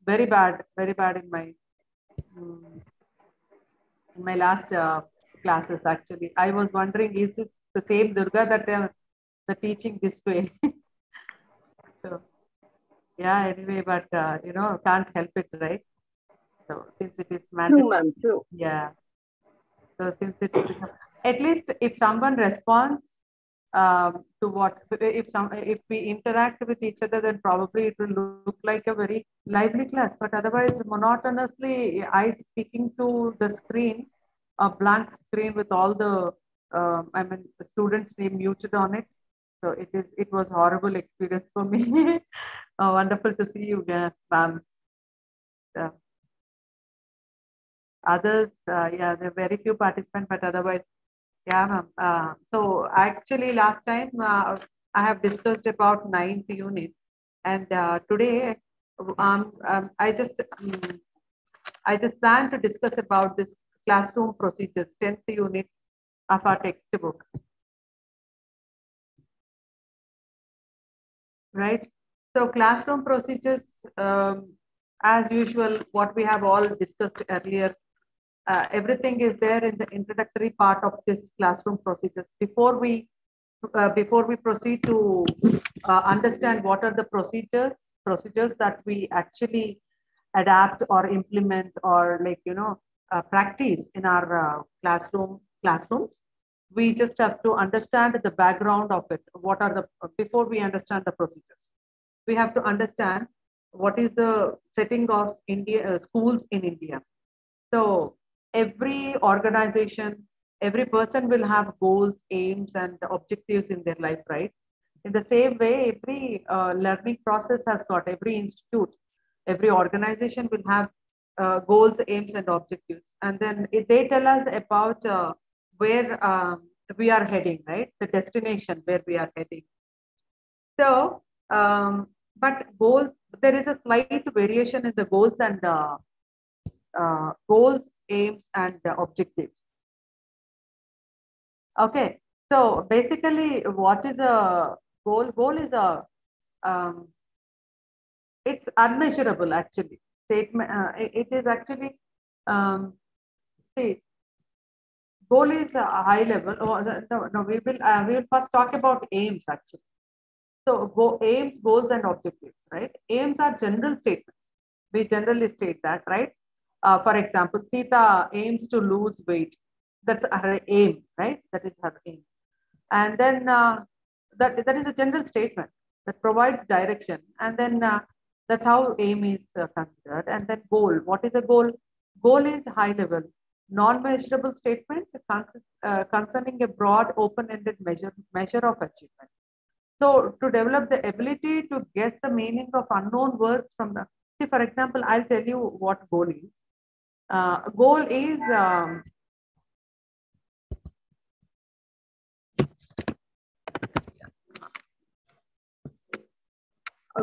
very bad in my last classes. Actually, I was wondering, is this the same Durga that the teaching this way? So yeah. Anyway, but can't help it, right? So since it is True, mandatory, ma'am, true. yeah. So since it's at least if someone responds to what if we interact with each other, then probably it will look like a very lively class. But otherwise, monotonously, I speaking to the screen, a blank screen with all the the students' name muted on it. So it was horrible experience for me. Wonderful to see you, ma'am. Uh, Others, yeah, there are very few participants, but otherwise, yeah, ma'am. So actually, last time I have discussed about ninth unit, and today I just plan to discuss about this classroom procedures, 10th unit of our textbook, right? So classroom procedures, as usual, what we have all discussed earlier, everything is there in the introductory part of this classroom procedures. Before we proceed to understand what are the procedures that we actually adapt or implement or practice in our classrooms, we just have to understand the background of it. What are the Before we understand the procedures, we have to understand what is the setting of India schools in India. So every organization, every person will have goals, aims, and objectives in their life, right? In the same way, every learning process has got, every institute, every organization will have goals, aims, and objectives. And then they tell us about where we are heading, right? The destination where we are heading. So, but goals, there is a slight variation in the goals, aims, and objectives. Okay, so basically, what is a goal? Goal is a um, it's unmeasurable actually. Statement. It is actually um, see, goal is a high level. Oh, no, we will first talk about aims actually. So aims, goals, and objectives, right? Aims are general statements. We generally state that, right? For example, Sita aims to lose weight. That's her aim, right? That is her aim. And then that is a general statement that provides direction. And then that's how aim is considered. And then goal. What is a goal? Goal is high level, non-measurable statement concerning a broad, open-ended measure of achievement. So to develop the ability to guess the meaning of unknown words from the, see, for example, I'll tell you what goal is. Goal is a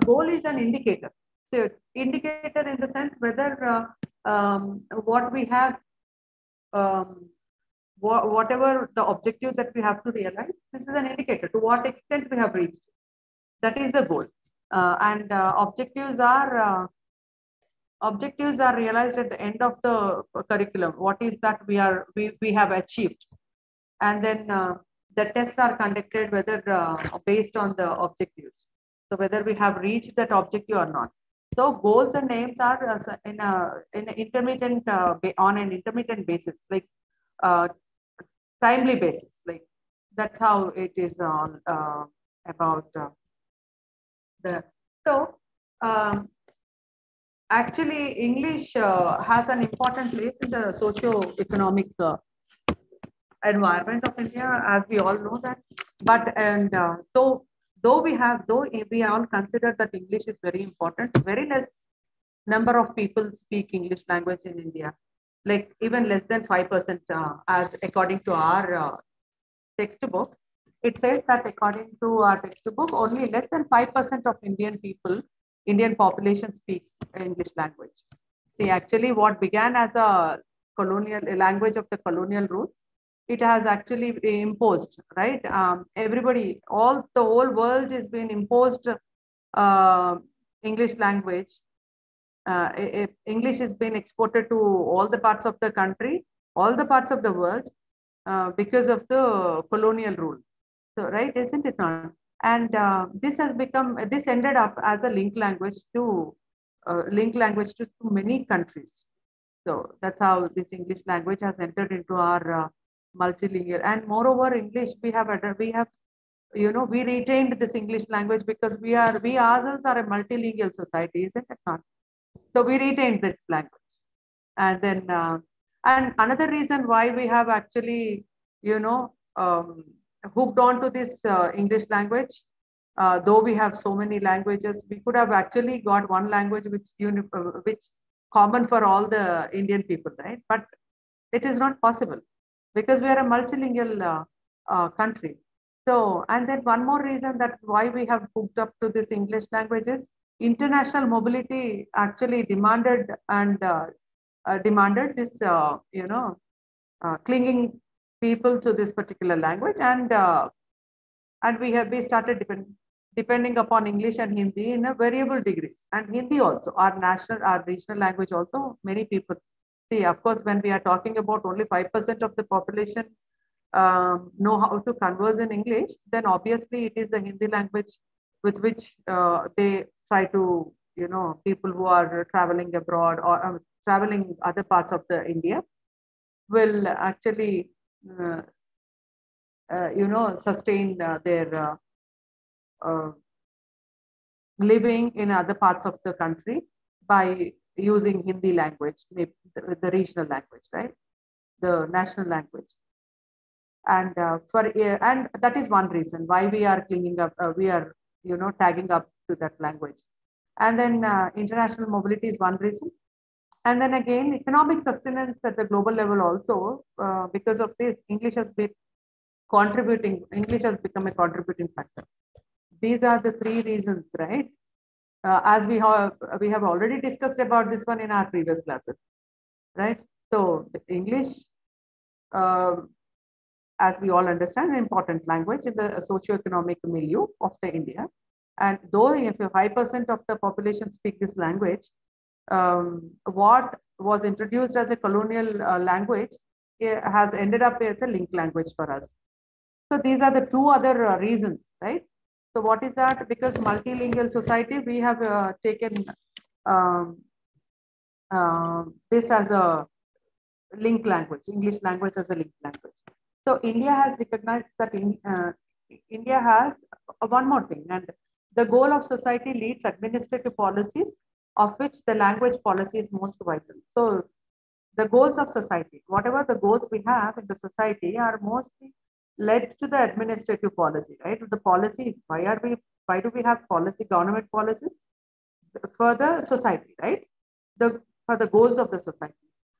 goal is an indicator. So indicator in the sense whether what we have, um, whatever the objective that we have to realize, this is an indicator to what extent we have reached. That is the goal. And objectives are realized at the end of the curriculum. What is that we have achieved, and then the tests are conducted whether based on the objectives. So whether we have reached that objective or not. So goals and aims are in an intermittent on an intermittent basis, like uh, timely basis. Like that's how it is on about the. So um, actually, English has an important place in the socio-economic environment of India, as we all know that. But and so though we all consider that English is very important, very less number of people speak English language in India. Like even less than 5%, as according to our textbook. It says that according to our textbook, only less than 5% of Indian population speak English language. See, actually, what began as a colonial a language of the colonial roots, it has actually imposed, right? The whole world is being imposed uh, English language English has been exported to all the parts of the country, all the parts of the world, because of the colonial rule. So, right, isn't it not? And this ended up as a link language to many countries. So that's how this English language has entered into our multilingual. And moreover, English we retained this English language because we ourselves are a multilingual society, isn't it not? So we retained this language. And then and another reason why we have actually hooked on to this English language, though we have so many languages, we could have actually got one language which common for all the Indian people, right? But it is not possible because we are a multilingual country. So, and then one more reason that why we have hooked up to this English language is international mobility actually demanded this, clinging people to this particular language, and we started depending upon English and Hindi in a variable degrees, and Hindi also our regional language also. Many people see, of course, when we are talking about only 5% of the population know how to converse in English, then obviously it is the Hindi language with which they try to, people who are traveling abroad or traveling other parts of the India will actually, uh, sustain their uh, living in other parts of the country by using Hindi language, maybe the regional language, right? The national language. And that is one reason why we are cleaning up, we are, tagging up to that language. And then international mobility is one reason. And then again, economic sustenance at the global level also, because of this, English has become a contributing factor. These are the three reasons, right? As we have already discussed about this one in our previous classes, right? So the English, uh, as we all understand, an important language in the socio-economic milieu of the India. And though if 5% of the population speak this language, what was introduced as a colonial language has ended up as a link language for us. So these are the two other reasons, right? So what is that? Because multilingual society, we have taken um, this as a link language, English language as a link language. So India has recognized that India has one more thing, and the goal of society leads administrative policies, of which the language policy is most vital. So the goals of society, whatever the goals we have in the society, are mostly led to the administrative policy, right? The policies, why do we have policy, government policies? For the society, right? For the goals of the society.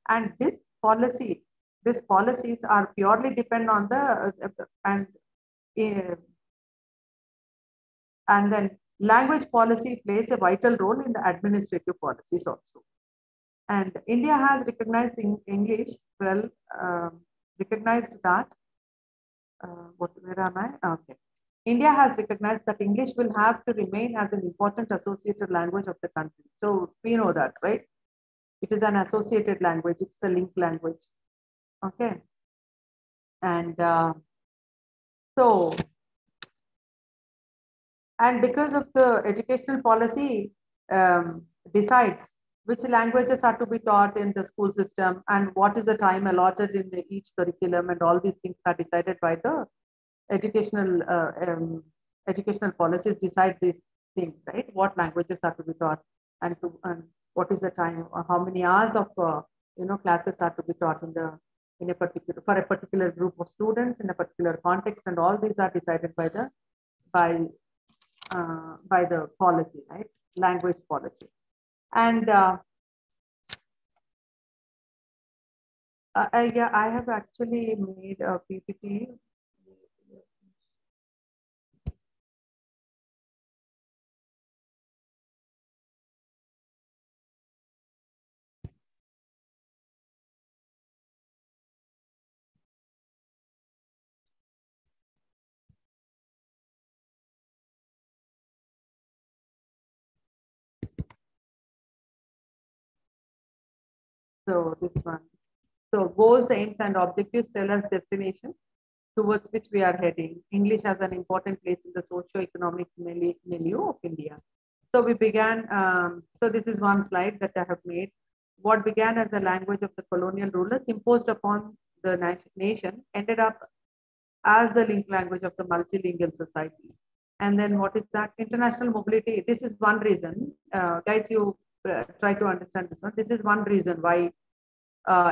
And these policies are purely depend on the uh, and then language policy plays a vital role in the administrative policies also. And India has recognized English, well, recognized that, where am I? Okay. India has recognized that English will have to remain as an important associated language of the country. So we know that, right? It is an associated language. It's the link language. Okay. And so, and because of the educational policy decides which languages are to be taught in the school system and what is the time allotted in each curriculum, and all these things are decided by the educational educational policies decide these things, right? What languages are to be taught, and what is the time, or how many hours of classes are to be taught in a particular for a particular group of students in a particular context, and all these are decided by by the policy, right? Language policy. And yeah, I have actually made a PPT. So this one. So goals, aims, and objectives tell us destination towards which we are heading. English has an important place in the socio-economic milieu of India. So we began, so this is one slide that I have made. What began as the language of the colonial rulers imposed upon the nation ended up as the link language of the multilingual society. And then what is that? International mobility. This is one reason. Guys, you try to understand this one. This is one reason why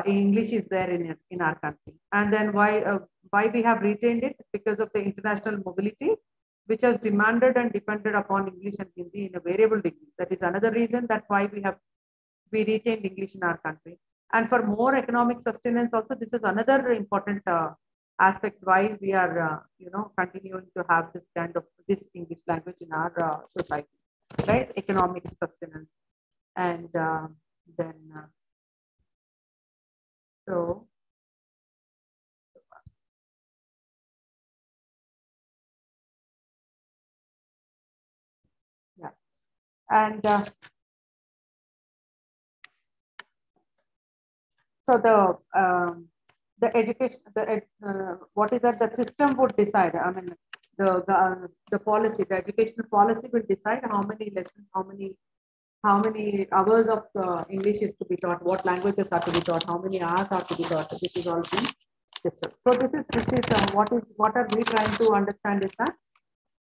English is there in our country. And then why we have retained it? Because of the international mobility, which has demanded and depended upon English and Hindi in a variable degree. That is another reason that why we retained English in our country. And for more economic sustenance also, this is another important aspect why we are, continuing to have this English language in our society, right? Economic sustenance. And then, so, yeah. And so the education, what is that? The system would decide. I mean, the policy, the educational policy will decide how many lessons, how many hours of English is to be taught, what languages are to be taught, how many hours are to be taught. This is all being discussed. So what are we trying to understand is that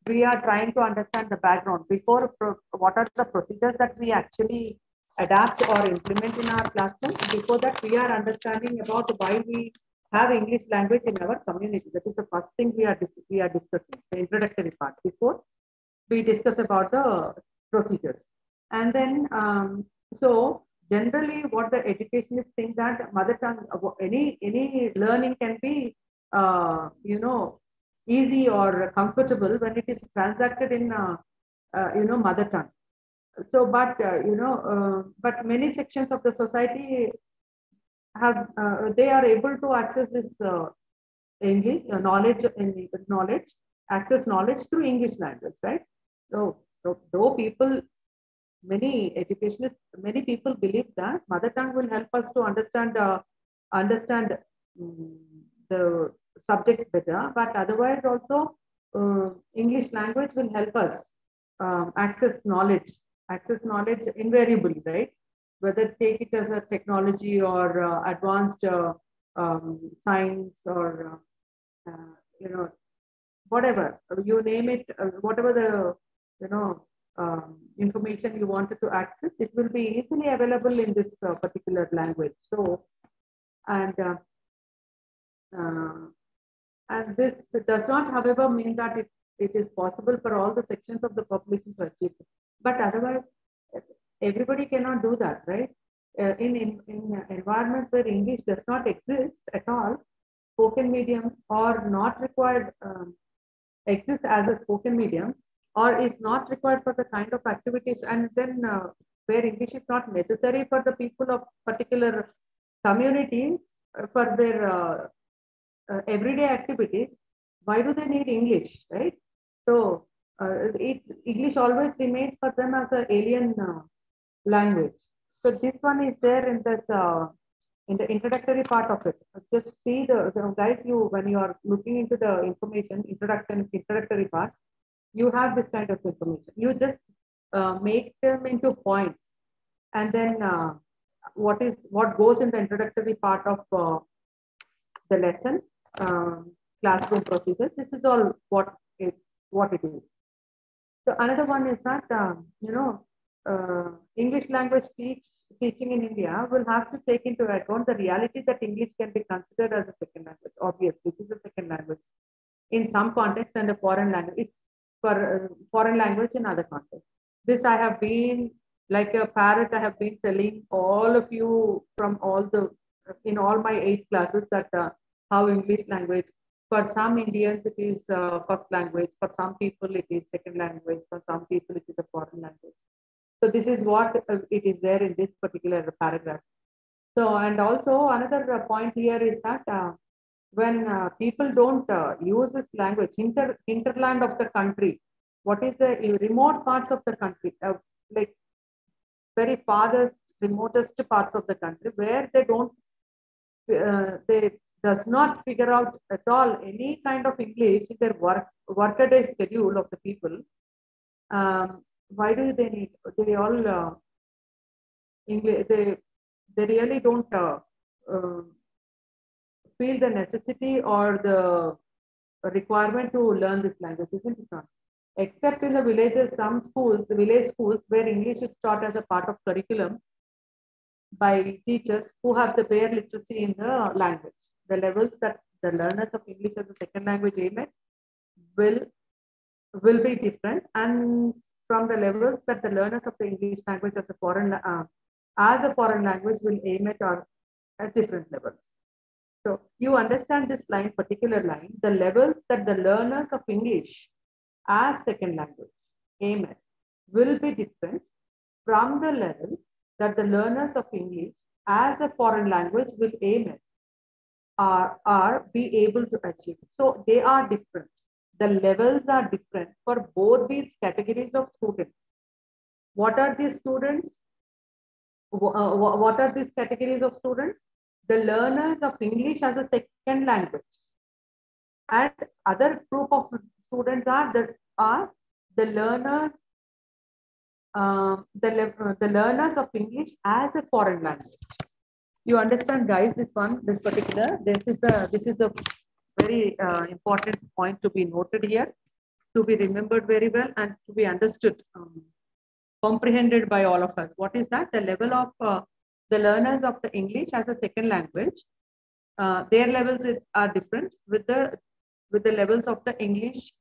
we are trying to understand the background before what are the procedures that we actually adapt or implement in our classroom. Before that, we are understanding about why we have English language in our community. That is the first thing we are discussing, the introductory part, before we discuss about the procedures. And then, so generally what the educationists think that mother tongue, any learning can be, easy or comfortable when it is transacted in, mother tongue. So, but many sections of the society they are able to access this English knowledge, access knowledge through English language, right? So though many people believe that mother tongue will help us to understand the subjects better, but otherwise also English language will help us access knowledge invariably, right? Whether take it as a technology or advanced science or whatever you name it, whatever the information you wanted to access, it will be easily available in this particular language. So, and uh, uh, and this does not, however, mean that it is possible for all the sections of the population to achieve it. But otherwise, everybody cannot do that, right? In environments where English does not exist at all, spoken medium or not required exists as a spoken medium or is not required for the kind of activities, and then where English is not necessary for the people of particular communities for their everyday activities, why do they need English, right? So English always remains for them as an alien language. So this one is there in the introductory part of it. Just see the guys, when you are looking into the information, introductory part, you have this kind of information. You just make them into points, and then what goes in the introductory part of the lesson, classroom procedures. This is all what it is. So another one is that English language teaching in India will have to take into account the reality that English can be considered as a second language. Obviously, this is a second language in some context and a foreign language for foreign language in other contexts. This I have been like a parrot. I have been telling all of you from in all my 8 classes that how English language for some Indians it is first language, for some people it is second language, for some people it is a foreign language. So this is what it is there in this particular paragraph. So, and also another point here is that when people don't use this language, hinterland of the country, what is the remote parts of the country, like very farthest remotest parts of the country where they don't, they does not figure out at all any kind of English in their workaday schedule of the people. Why do they need? They all English. They really don't uh, feel the necessity or the requirement to learn this language, isn't it not? Except in the villages, some schools, the village schools, where English is taught as a part of curriculum by teachers who have the bare literacy in the language. The levels that the learners of English as a second language aim at will will be different, and from the levels that the learners of the English language as a foreign language will aim at are at different levels. So you understand this line, particular line, the levels that the learners of English as second language aim at will be different from the level that the learners of English as a foreign language will aim at are be able to achieve. So they are different. The levels are different for both these categories of students. What are these students? What are these categories of students? The learners of English as a second language. And other group of students are the learners the learners of English as a foreign language. You understand, guys? This is the very important point to be noted here, to be remembered very well, and to be understood, comprehended by all of us. What is that? The level of the learners of the English as a second language. Their levels are different with the levels of the English,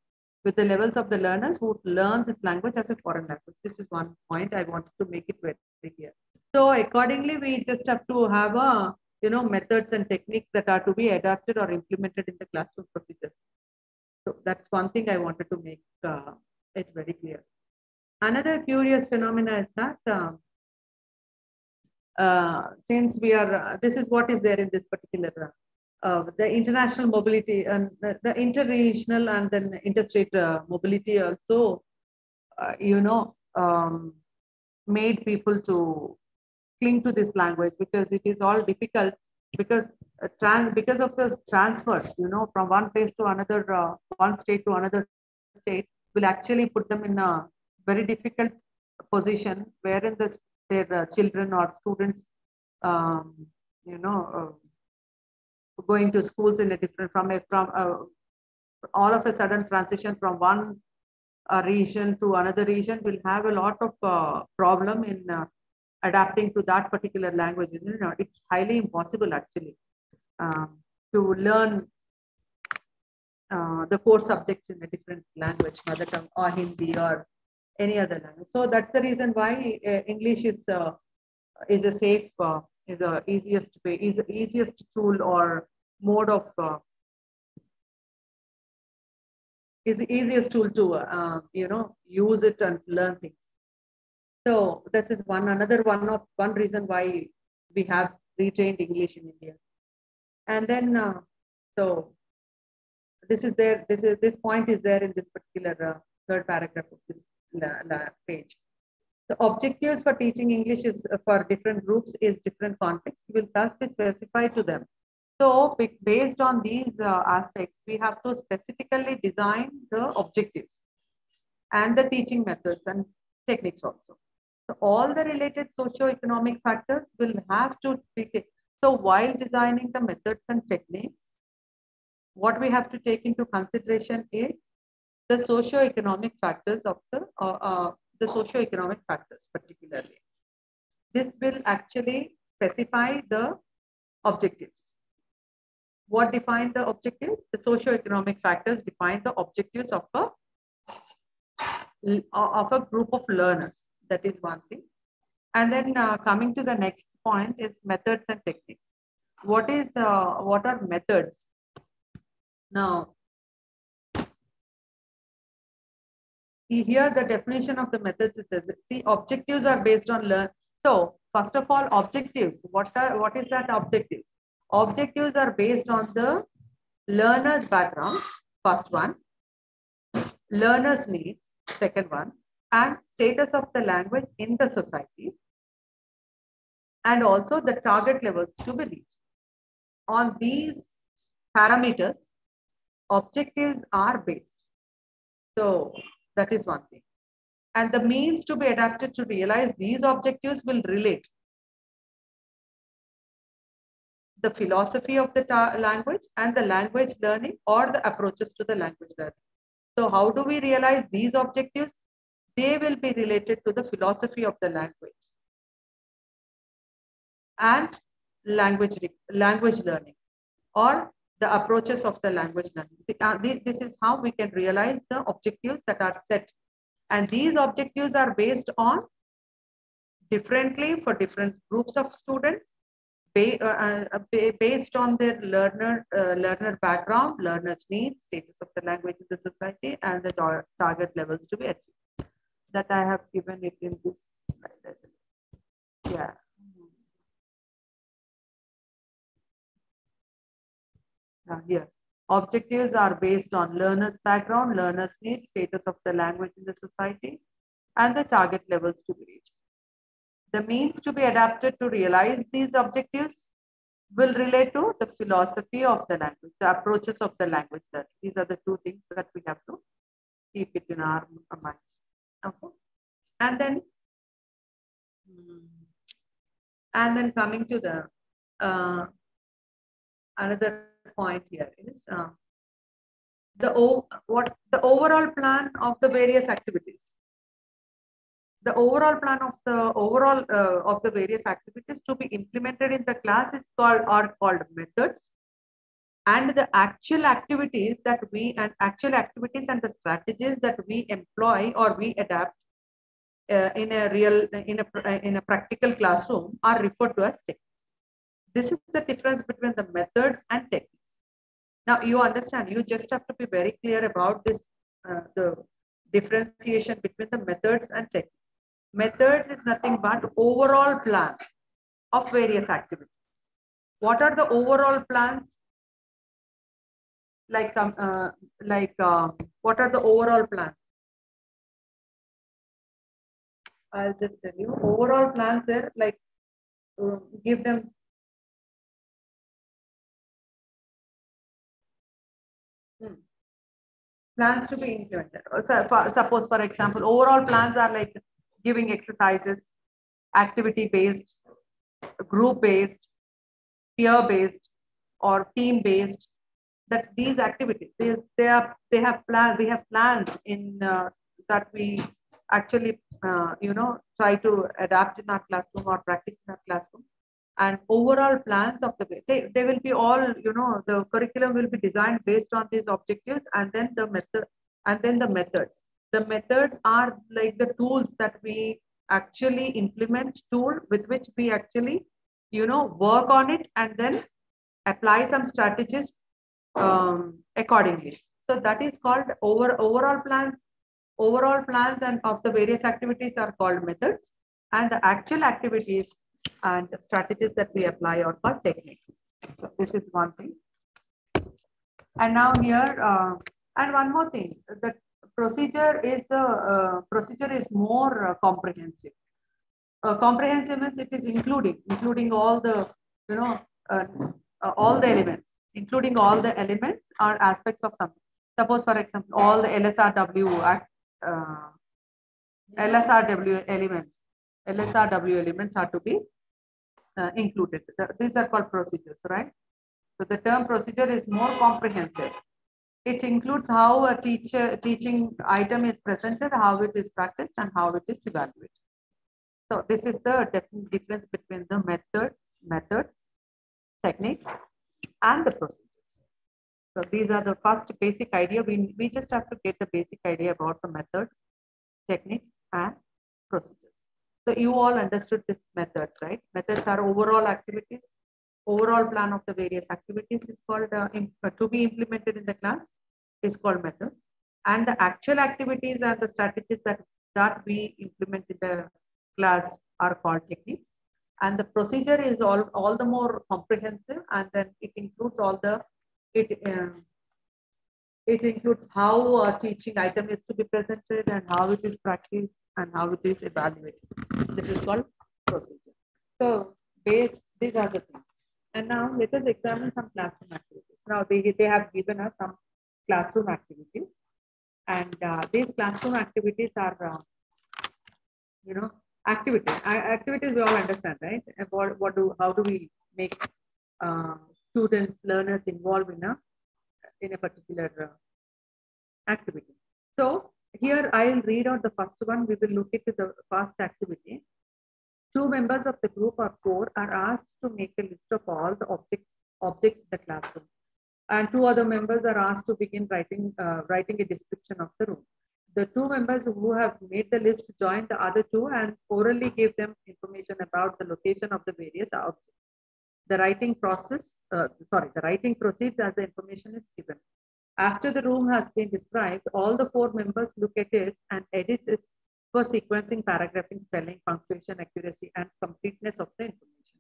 with the levels of the learners who learn this language as a foreign language. This is one point I wanted to make it very clear. So accordingly, we just have to have a methods and techniques that are to be adapted or implemented in the classroom procedures. So that's one thing I wanted to make it very clear. Another curious phenomena is that since we are, this is what is there in this particular the international mobility and the interregional and then interstate mobility also, made people to cling to this language, because it is all difficult, because because of the transfers, from one place to another, one state to another state, will actually put them in a very difficult position, wherein their children or students, um, going to schools in a different from all of a sudden transition from one region to another region will have a lot of problem in adapting to that particular language. It's highly impossible actually to learn the core subjects in a different language, mother tongue or Hindi or any other language. So that's the reason why English is a safe, is the easiest way, is the easiest tool or mode of is the easiest tool to use it and learn things. So this is one reason why we have retained English in India. And then so this point is there in this particular third paragraph of this page. The objectives for teaching English is for different groups is different context will thus be specified to them. So based on these aspects, we have to specifically design the objectives and the teaching methods and techniques also. So all the related socio-economic factors will have to be taken. So while designing the methods and techniques, what we have to take into consideration is the socio-economic factors of the socio-economic factors particularly. This will actually specify the objectives. What defines the objectives? The socio-economic factors define the objectives of a group of learners. That is one thing. And then coming to the next point is methods and techniques. What are methods? Now, here the definition of the methods is that, see, objectives are based on learn. So first of all, objectives. What is that objective? Objectives are based on the learner's background, first one, learner's needs, second one, and status of the language in the society. and also the target levels to be reached. On these parameters, objectives are based. So that is one thing. And the means to be adapted to realize these objectives will relate the philosophy of the language and the language learning or the approaches to the language learning. So how do we realize these objectives? They will be related to the philosophy of the language and language learning or the approaches of the language learning. This is how we can realize the objectives that are set. And these objectives are based on differently for different groups of students, based on their learner background, learner's needs, status of the language in the society, and the target levels to be achieved. That I have given it in this slide. Yeah. Now here, objectives are based on learner's background, learner's needs, status of the language in the society, and the target levels to be reached. The means to be adapted to realize these objectives will relate to the philosophy of the language, the approaches of the language learning. These are the two things that we have to keep it in our mind. Okay. And then coming to the another point here is the overall plan of the various activities. The overall plan of the various activities to be implemented in the class is called methods, and the actual activities and the strategies that we employ or we adapt in a practical classroom are referred to as techniques. This is the difference between the methods and techniques. Now you understand, you just have to be very clear about this, the differentiation between the methods and techniques. Methods is nothing but overall plan of various activities. What are the overall plans? What are the overall plans? I'll just tell you. Overall plans are like give them. Plans to be implemented. So suppose, for example, overall plans are like giving exercises, activity-based, group-based, peer-based, or team-based. That these activities, they have plans. We have plans in that we actually try to adapt in our classroom or practice in our classroom. And overall plans of the they will be all, the curriculum will be designed based on these objectives, and then the methods. The methods are like the tools that we actually implement, with which we actually work on it and then apply some strategies accordingly. So that is called overall plans. Overall plans and of the various activities are called methods, and the actual activities and the strategies that we apply are called techniques. So this is one thing. And now here, and one more thing, the procedure is more comprehensive. Comprehensive means it is including all the all the elements, including all the elements or aspects of something. Suppose, for example, all the LSRW elements are to be included. These are called procedures, right? So the term procedure is more comprehensive. It includes how a teaching item is presented, how it is practiced, and how it is evaluated. So this is the difference between the methods, techniques, and the procedures. So these are the first basic idea. We just have to get the basic idea about the methods, techniques, and procedures. So you all understood this methods, right? Methods are overall activities. Overall plan of the various activities is called to be implemented in the class is called methods. And the actual activities and the strategies that we implement in the class are called techniques. And the procedure is all the more comprehensive, and then it includes it includes how a teaching item is to be presented and how it is practiced and how it is evaluated. This is called procedure. So based, these are the things. And now let us examine some classroom activities. Now they have given us some classroom activities, and these classroom activities are, activities we all understand, right? About how do we make students, learners involved in a particular activity. So here I'll read out the first one. We will look into the first activity. Two members of the group of four are asked to make a list of all the objects in the classroom, and two other members are asked to begin writing a description of the room. The two members who have made the list join the other two and orally give them information about the location of the various objects. The writing proceeds as the information is given. After the room has been described, all the four members look at it and edit it for sequencing, paragraphing, spelling, punctuation, accuracy, and completeness of the information.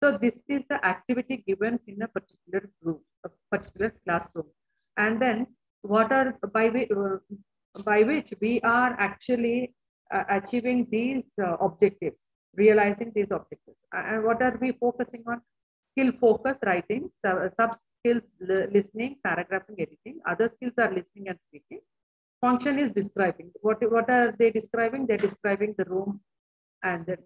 So this is the activity given in a particular group, a particular classroom. And then what are by which we are actually achieving these objectives, realizing these objectives. And what are we focusing on? Skill focus writing, sub skills listening, paragraphing, editing. Other skills are listening and speaking. Function is describing. What are they describing? They're describing the room and the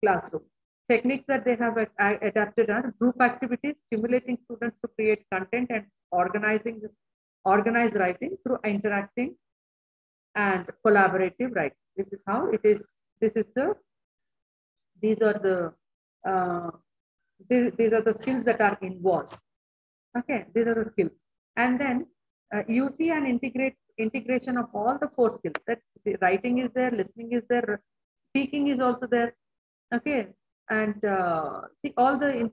classroom. Techniques that they have adapted are group activities, stimulating students to create content and organize writing through interacting and collaborative writing. This is how it is. These are the skills that are involved. Okay, these are the skills. And then you see an integration of all the four skills. That the writing is there, listening is there, speaking is also there. Okay, and see all the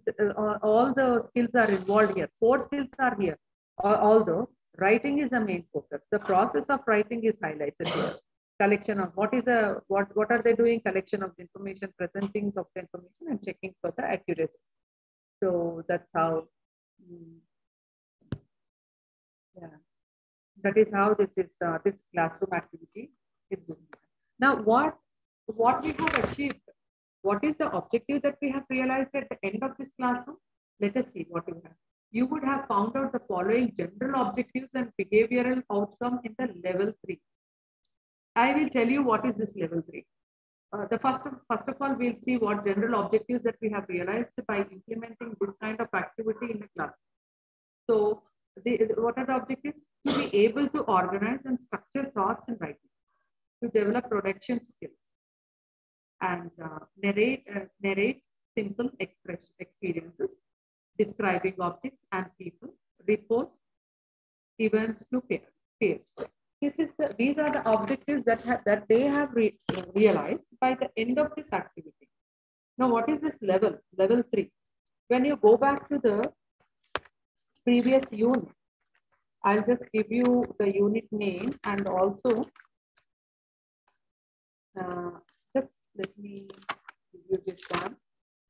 skills are involved here. Four skills are here. Although writing is the main focus. The process of writing is highlighted here. Collection of what are they doing? Collection of the information, presenting of the information, and checking for the accuracy. So that's how. Yeah, that is how this classroom activity is going. Now, what we have achieved? What is the objective that we have realized at the end of this classroom? Let us see what you have. You would have found out the following general objectives and behavioral outcome in the level 3. I will tell you what is this level 3. The first of all, we'll see what general objectives that we have realized by implementing this kind of activity in the class. So, what are the objectives? To be able to organize and structure thoughts and writing, to develop production skills, and narrate simple experiences, describing objects and people, report events to peers. These are the objectives that they have realized by the end of this activity. Now, what is this level? Level 3. When you go back to the previous unit, I'll just give you the unit name and also just let me give you this one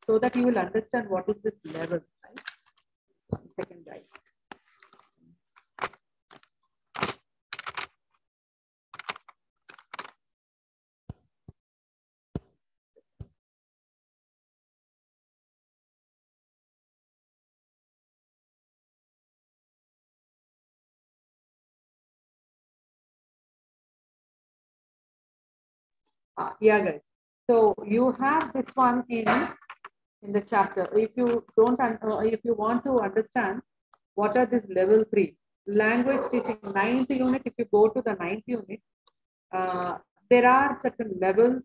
so that you will understand what is this level. Right? One second, guys. Yeah, guys. So you have this one in the chapter. If you want to understand what are this level 3 language teaching 9th unit, if you go to the 9th unit, there are certain levels.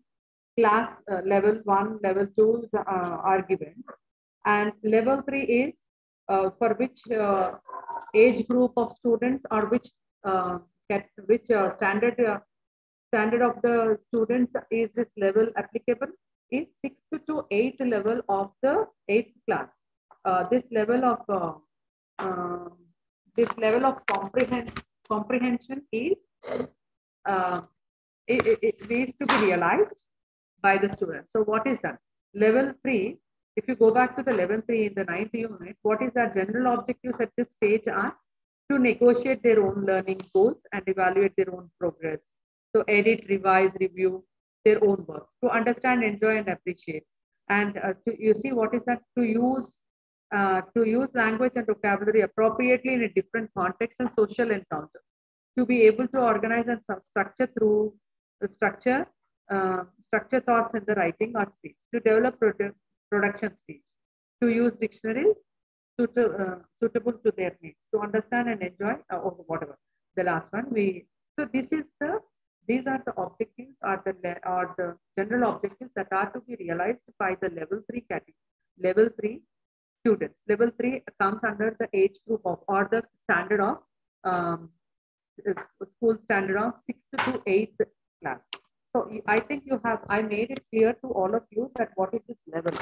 Level 1, level 2 are given, and level 3 is for which age group of students or which standard of the students is this level applicable is 6th to 8th level of the 8th class. This level of comprehension is it needs to be realized by the student. So what is that? Level 3, if you go back to the level 3 in the 9th unit, what is our general objectives at this stage are to negotiate their own learning goals and evaluate their own progress. So edit, revise, review their own work, to understand, enjoy, and appreciate. And you see what is that? To use language and vocabulary appropriately in a different context and social encounters. To be able to organize and structure through structure, structure thoughts in the writing or speech. To develop production speech. To use dictionaries suitable to their needs. To understand and enjoy or whatever. The last one so these are the objectives or the general objectives that are to be realized by the level 3 category. Level 3 students. Level 3 comes under the age group of or the standard of school standard of 6th to 8th class. So I think I made it clear to all of you that what is this level.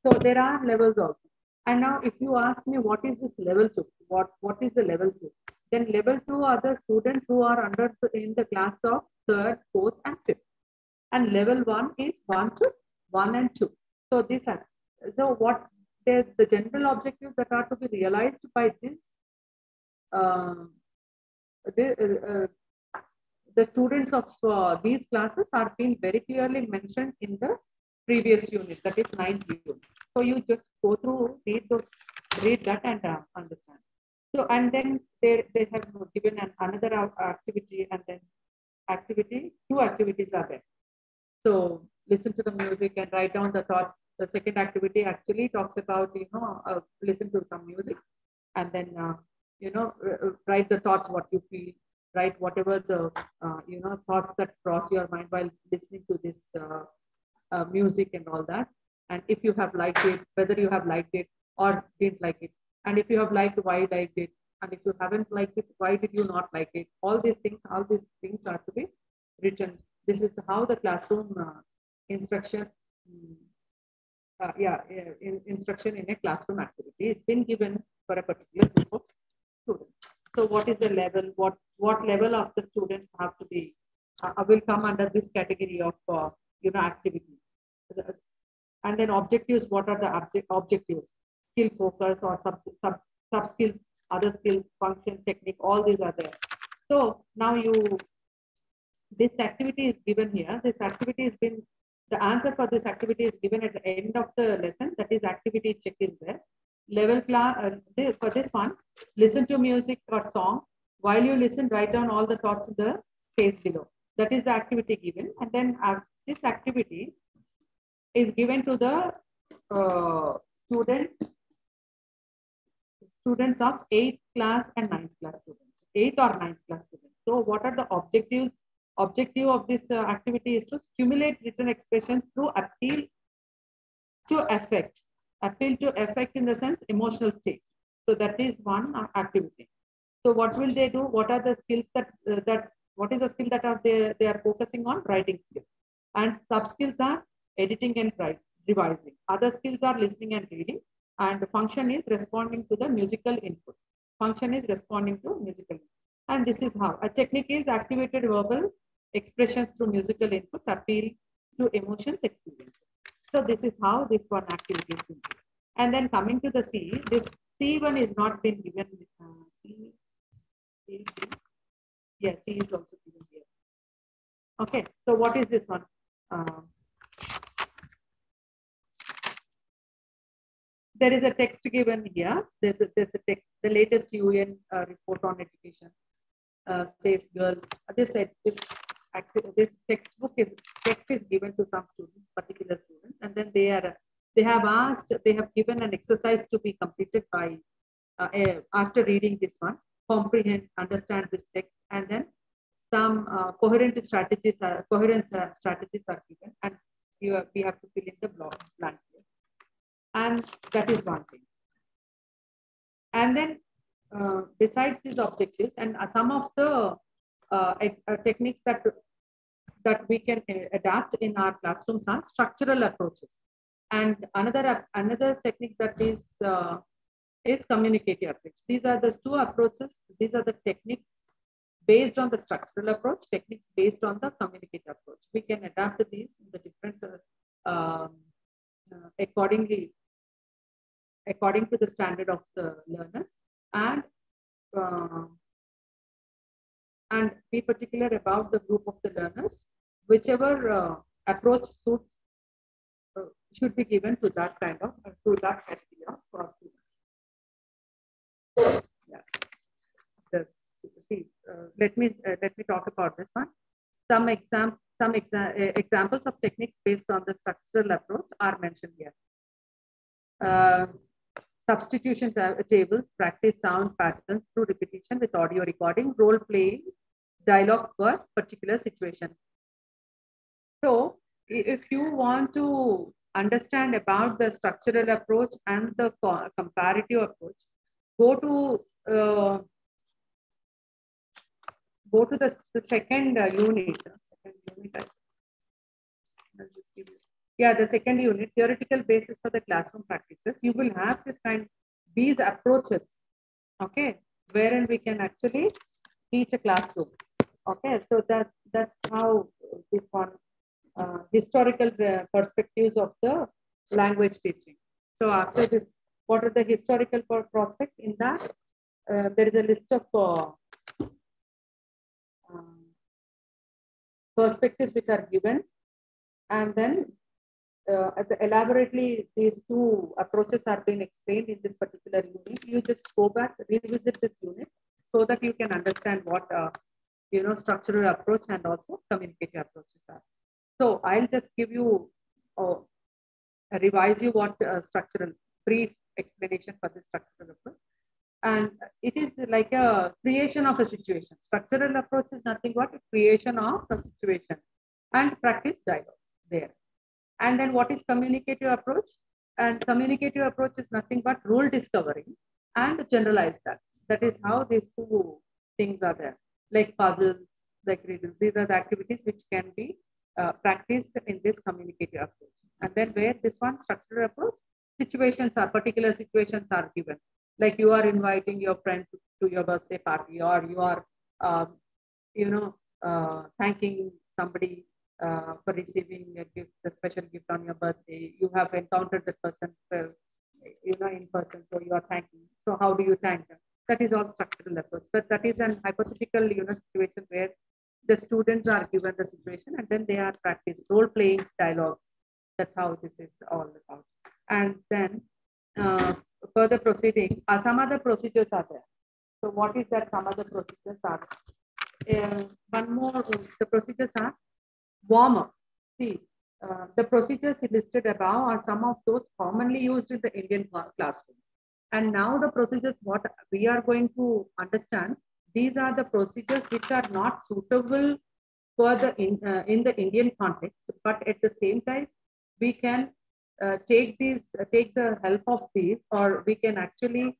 So there are levels also. And now if you ask me what is this level 2, what is the level 2? Then level 2 are the students who are in the class of 3rd, 4th and 5th. And level 1 is 1 and 2. So what the general objectives that are to be realized by this uh, the students of these classes are being very clearly mentioned in the previous unit, that is 9th unit. So you just go through, read that and understand. So and then they have given another activity, and then two activities are there. So listen to the music and write down the thoughts. The second activity actually talks about listen to some music, and then write the thoughts, what you feel, write whatever the thoughts that cross your mind while listening to this music and all that. And if you have liked it, whether you have liked it or didn't like it, and if you have liked, why you liked it, and if you haven't liked it, why did you not like it? All these things are to be written. This is how the classroom instruction instruction in a classroom activity is been given for a particular group of students. So what is the level? What level of the students have to be will come under this category of activity. And then objectives. What are the objectives? Skill focus or sub skills, other skills, function, technique. All these are there. So now this activity is given here. This activity has been the answer for this activity is given at the end of the lesson. That is activity check is there. Level class for this one, listen to music or song. While you listen, write down all the thoughts in the space below. That is the activity given. And then this activity is given to the students of 8th class and 9th class students. 8th or 9th class students. So what are the objectives? Objective of this activity is to stimulate written expressions through appeal to affect. Appeal to affect in the sense emotional state. So that is one activity. So what will they do? What are the skills what is the skill that they are focusing on? Writing skills. And sub skills are editing and revising. Other skills are listening and reading. And the function is responding to the musical input. Function is responding to musical input. And this is how. A technique is activated verbal expressions through musical input, appeal to emotions, experiences. So this is how this one activity is being given. And then coming to the C, this C1 is not been given. Yes, C is also given here. Okay, so what is this one? There is a text given here. There's a text. The latest UN report on education says, "Girl." This textbook text is given to some students, particular students, and then they have given an exercise to be completed by after reading this one, comprehend, understand this text, and then some coherence strategies are given, and we have to fill in the blank here. And that is one thing. And then besides these objectives and some of the techniques that we can adapt in our classrooms are structural approaches. And another technique that is communicative approach. These are the two approaches. These are the techniques based on the structural approach, techniques based on the communicative approach. We can adapt these in the different according to the standard of the learners, and be particular about the group of the learners. Whichever approach suits should be given to that kind of to that category of students. Yeah. See, let me talk about this one. Some examples of techniques based on the structural approach are mentioned here. Substitution tables, practice sound patterns through repetition with audio recording, role playing, dialogue for particular situation. So if you want to understand about the structural approach and the comparative approach, go to the second unit. Yeah, the second unit, theoretical basis for the classroom practices. You will have these approaches, okay, wherein we can actually teach a classroom. Okay, so that's how this one, historical perspectives of the language teaching. So after this, what are the historical prospects? In that, there is a list of perspectives which are given, and then elaborately these two approaches are being explained in this particular unit. You just go back, revisit this unit so that you can understand what structural approach and also communicative approaches are. So I'll just give you revise you what structural brief explanation for this structural approach. And it is like a creation of a situation. Structural approach is nothing but a creation of a situation and practice dialogue there. And then what is communicative approach? And communicative approach is nothing but rule discovery and generalize that. That is how these two things are there. Like puzzles, like riddles. These are the activities which can be practiced in this communicative approach. And then where this one structural approach, particular situations are given. Like you are inviting your friend to your birthday party, or you are, thanking somebody for receiving a gift, a special gift on your birthday. You have encountered that person, in person, so you are thanking. So how do you thank them? That is all structural approach. That is an hypothetical, situation where the students are given the situation and then they are practiced role-playing dialogues. That's how this is all about. And then further proceeding, some other procedures are there. So what is that? Some other procedures are one more. The procedures are warm-up. See, the procedures listed above are some of those commonly used in the Indian classrooms. And now the procedures what we are going to understand, these are the procedures which are not suitable for the in the Indian context, but at the same time, we can take the help of these, or we can actually,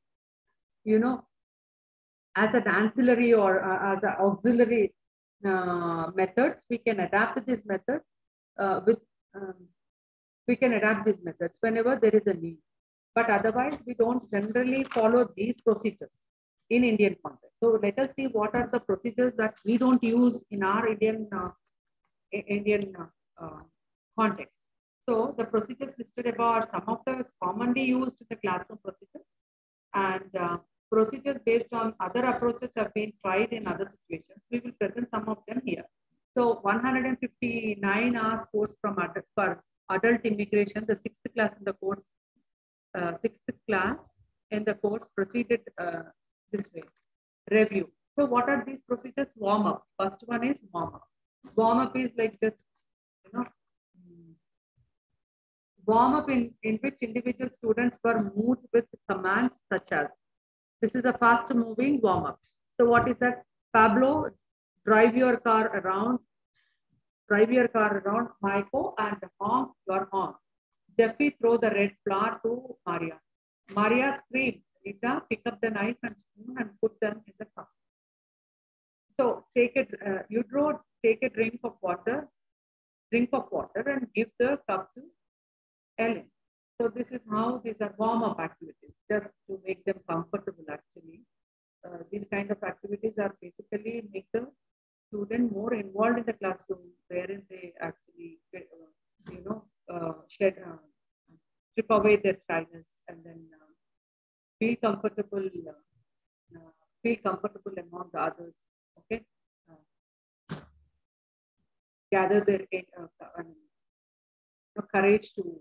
as an ancillary or as an auxiliary methods, we can adapt these methods we can adapt these methods whenever there is a need. But otherwise, we don't generally follow these procedures in Indian context. So let us see what are the procedures that we don't use in our Indian context. So the procedures listed above are some of the commonly used in the classroom procedures, and procedures based on other approaches have been tried in other situations. We will present some of them here. So 159 hours course for adult immigration, the sixth class in the course proceeded this way. Review. So what are these procedures? Warm up. First one is warm up. Warm up is like just, warm up in which individual students were moved with commands such as, this is a fast moving warm up. So what is that? Pablo, drive your car around, Michael, and honk your horn. Jeffy, throw the red flower to Maria. Maria screamed, Rita, pick up the knife and spoon and put them in the cup. So take it, take a drink of water and give the cup to Ellen. So this is how these are warm-up activities, just to make them comfortable actually. These kind of activities are basically make the student more involved in the classroom, wherein they actually, strip away their shyness and then feel comfortable among the others. Okay, gather their courage to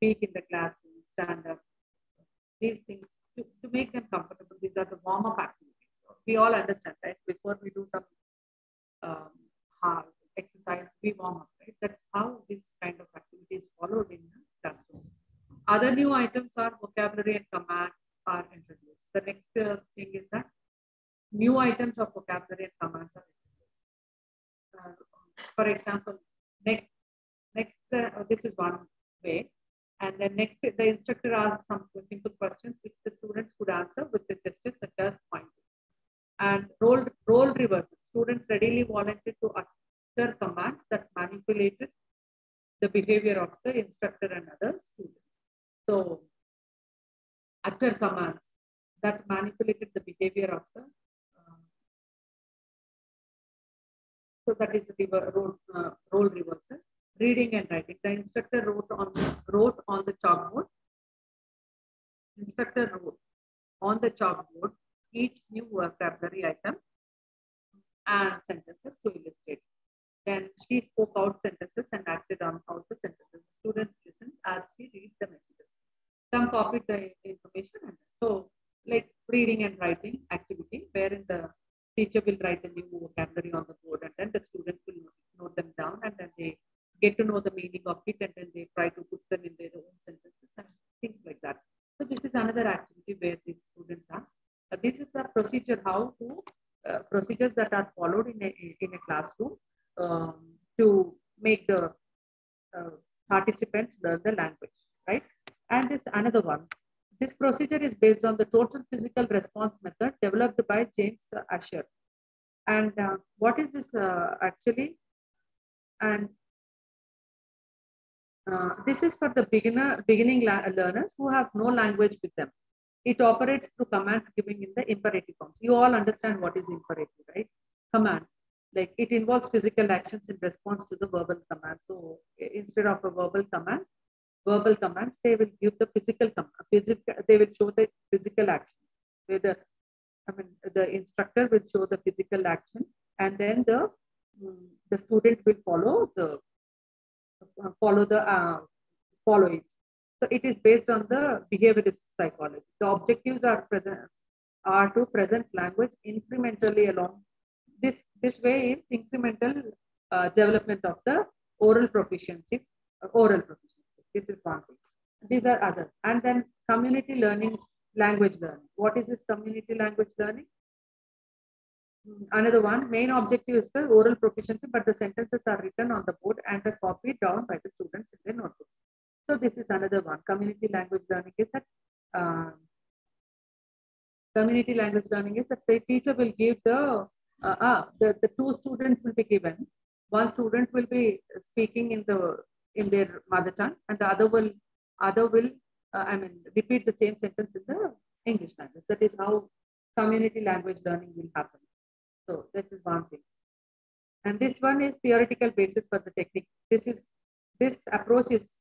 speak in the classroom, stand up, these things to make them comfortable. These are the warm-up activities. So we all understand, right? Before we do some um, hard exercise, we warm up, right? That's how this kind of activities followed in the classrooms. Other new items are vocabulary and commands are introduced. The next thing is that new items of vocabulary and commands are introduced. For example, this is one way. And then next, the instructor asks some simple questions which the students could answer with the gestures such as pointing. And role reversal. Students readily volunteered to utter commands that manipulated the behavior of the instructor and other students. So, utter commands that manipulated the behavior of the so that is the role reversal. Reading and writing. The instructor wrote on the chalkboard. Instructor wrote on the chalkboard each new vocabulary item and sentences to illustrate. Then she spoke out sentences and acted on out the sentences. Students listened as she read the messages. Some copied the information. And so, like reading and writing activity, wherein the teacher will write a new vocabulary on the board, and then the students will note them down, and then they get to know the meaning of it, and then they try to put them in their own sentences and things like that. So this is another activity where these students are. This is the procedure how to procedures that are followed in a classroom to make the participants learn the language, right? And this another one. This procedure is based on the total physical response method developed by James Asher. And what is this actually? And this is for the beginning learners who have no language with them. It operates through commands giving in the imperative forms. You all understand what is imperative, right? Commands. Like it involves physical actions in response to the verbal command. So instead of a verbal commands, they will give the physical command. They will show the physical actions. Where the instructor will show the physical action, and then the student will follow it. So it is based on the behaviorist psychology. The objectives are to present language incrementally along. This way is incremental development of the oral proficiency. This is one thing. These are other. And then community learning, language learning. What is this community language learning? Another one, main objective is the oral proficiency, but the sentences are written on the board and are copied down by the students in their notebooks. So this is another one. Community language learning is that the teacher will give the two students will be given. One student will be speaking in their mother tongue, and the other will repeat the same sentence in the English language. That is how community language learning will happen. So this is one thing. And this one is theoretical basis for the technique. This approach is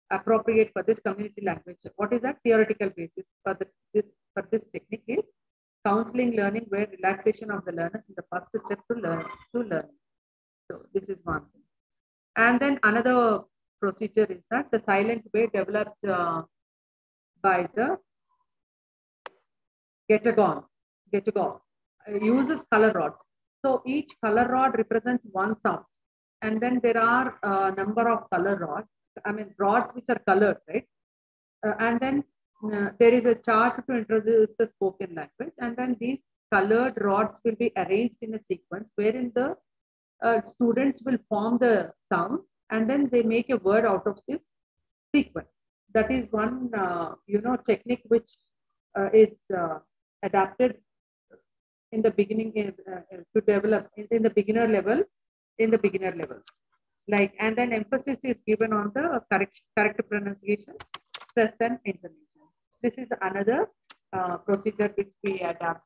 appropriate for this community language. What is that theoretical basis for this technique is counseling learning, where relaxation of the learners is the first step to learn. So this is one thing. And then another procedure is that the silent way developed by the Getagon uses color rods. So each color rod represents one sound, and then there are a number of color rods. Rods which are colored, right? And then there is a chart to introduce the spoken language, and then these colored rods will be arranged in a sequence wherein the students will form the sound, and then they make a word out of this sequence. That is one technique which is adapted in the beginning to develop in the beginner level. Like, and then emphasis is given on the correct pronunciation, stress, and intonation. This is another procedure which we adapt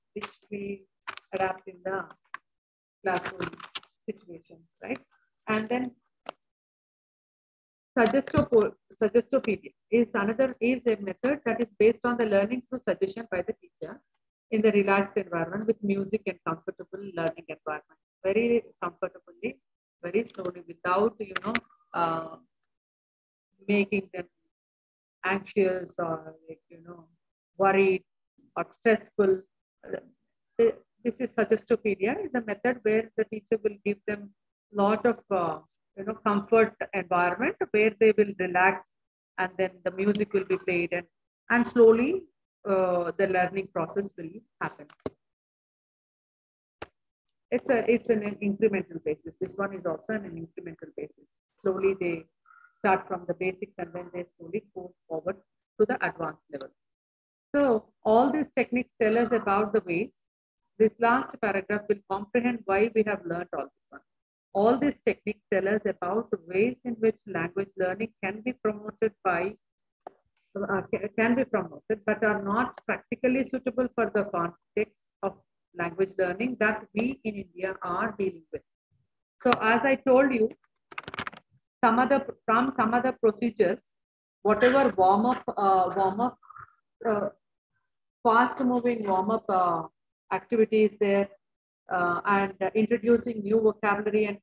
in the classroom situations, right? And then suggestopedia is a method that is based on the learning through suggestion by the teacher in the relaxed environment with music and comfortable learning environment. Very comfortably, very slowly, without making them anxious or like, worried or stressful. This is suggestopedia is a method where the teacher will give them lot of comfort environment where they will relax, and then the music will be played, and slowly the learning process will happen. It's an incremental basis. This one is also an incremental basis. Slowly they start from the basics and then they slowly move forward to the advanced level. So all these techniques tell us about the ways. This last paragraph will comprehend why we have learned all this one. All these techniques tell us about the ways in which language learning can be promoted but are not practically suitable for the context of language learning that we in India are dealing with. So as I told you, from some other procedures, whatever warm up, uh, fast moving warm up activities there, and introducing new vocabulary and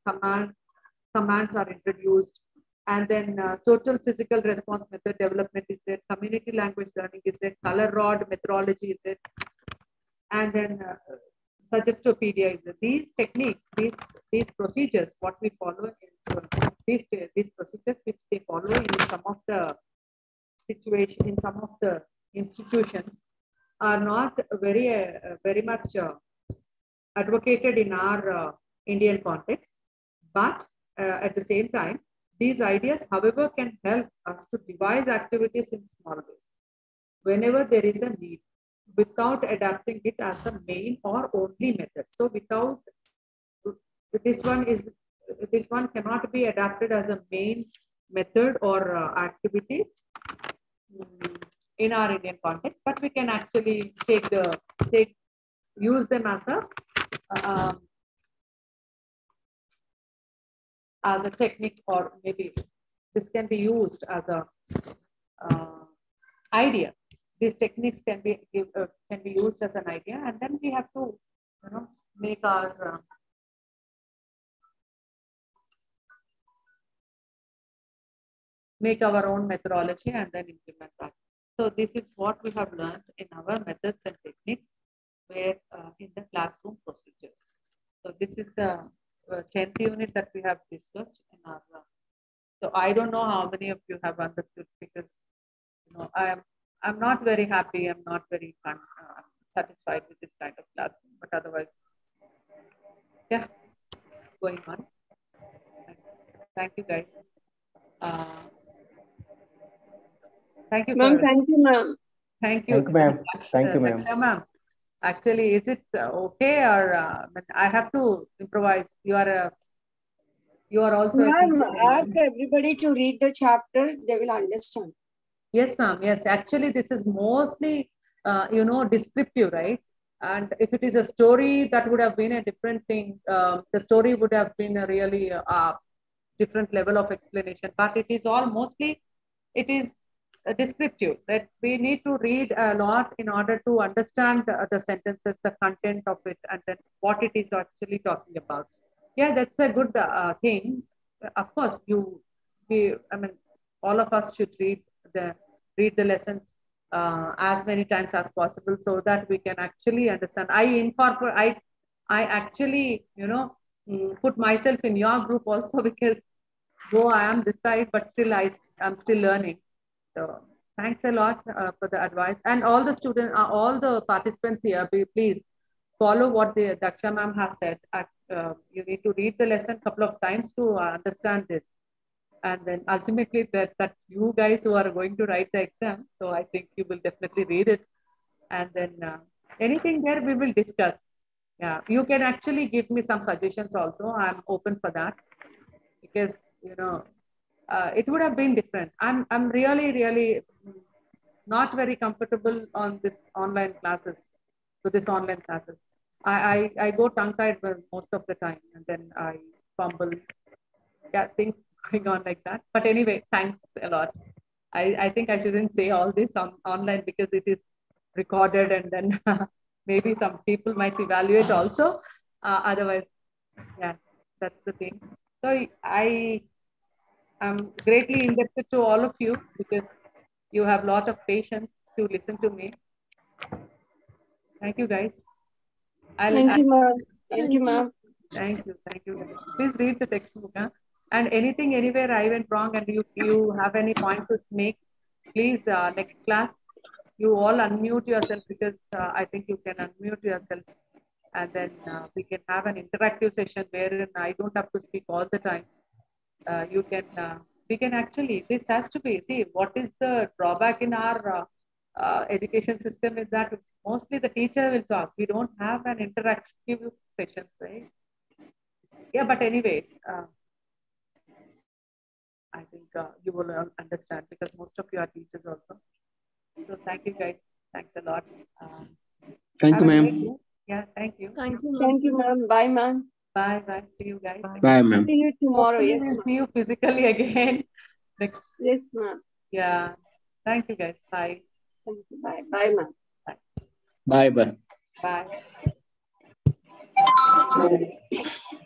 commands are introduced, and then total physical response method development is there, community language learning is there, color rod methodology is there, and then suggestopedia is there. These techniques, these procedures, what we follow is these procedures which they follow in some of the situation, in some of the institutions, are not very much advocated in our Indian context, but at the same time, these ideas, however, can help us to devise activities in small ways whenever there is a need, without adapting it as the main or only method. So without this one is this one cannot be adapted as a main method or activity in our Indian context, but we can actually use them um, as a technique, or maybe this can be used as a uh, idea. These techniques can be used as an idea, and then we have to make our own methodology and then implement that. So this is what we have learned in our methods and techniques where in the classroom procedures. So this is the 10th unit that we have discussed in our. So I don't know how many of you have understood, because I'm not very happy. I'm not very satisfied with this kind of classroom. But otherwise, yeah, going on. Thank you guys. Thank you, ma'am. Thank you, ma'am. Thank you, ma'am. Thank you, ma'am. ma'am. Actually, is it okay, or I have to improvise? You are also. Ma'am, ask everybody to read the chapter. They will understand. Yes, ma'am. Yes, actually, this is mostly descriptive, right? And if it is a story, that would have been a different thing. The story would have been a really different level of explanation. But it is all mostly, it is descriptive, that we need to read a lot in order to understand the sentences, the content of it, and then what it is actually talking about. Yeah, that's a good thing. Of course, all of us should read the lessons as many times as possible, so that we can actually understand. I actually put myself in your group also, because though I am this side, but still I'm still learning. So thanks a lot for the advice, and all the students, all the participants here, please follow what the Daksha ma'am has said. You need to read the lesson a couple of times to understand this, and then ultimately that's you guys who are going to write the exam. So I think you will definitely read it, and then anything there we will discuss. Yeah, you can actually give me some suggestions also. I'm open for that, because it would have been different. I'm really not very comfortable on this online classes. To this online classes, I go tongue tied most of the time, and then I fumble. Yeah, things going on like that. But anyway, thanks a lot. I think I shouldn't say all this online, because it is recorded, and then maybe some people might evaluate also. Otherwise, yeah, that's the thing. So I am greatly indebted to all of you, because You have a lot of patience to listen to me. Thank you, guys. Thank you, ma'am. Thank you, ma'am. Thank you. Thank you, guys. Please read the textbook. Huh? And anything, anywhere I went wrong and you have any point to make, please, next class, you all unmute yourself because I think you can unmute yourself. And then we can have an interactive session wherein I don't have to speak all the time. We can actually, this has to be, see, what is the drawback in our education system is that mostly the teacher will talk. We don't have an interactive session, right? Yeah, but anyways, I think you will understand because most of you are teachers also. So thank you guys. Thanks a lot. Thank you, ma'am. Yeah, thank you. Thank you, ma'am. Thank you, ma'am. Bye, ma'am. Bye, bye. See you guys. Bye, ma'am. See you tomorrow. Hopefully Yes, we'll see you physically again next. Yes, ma'am. Yeah. Thank you, guys. Bye. Thank you. Bye. Bye, ma'am. Bye, bye. Bye.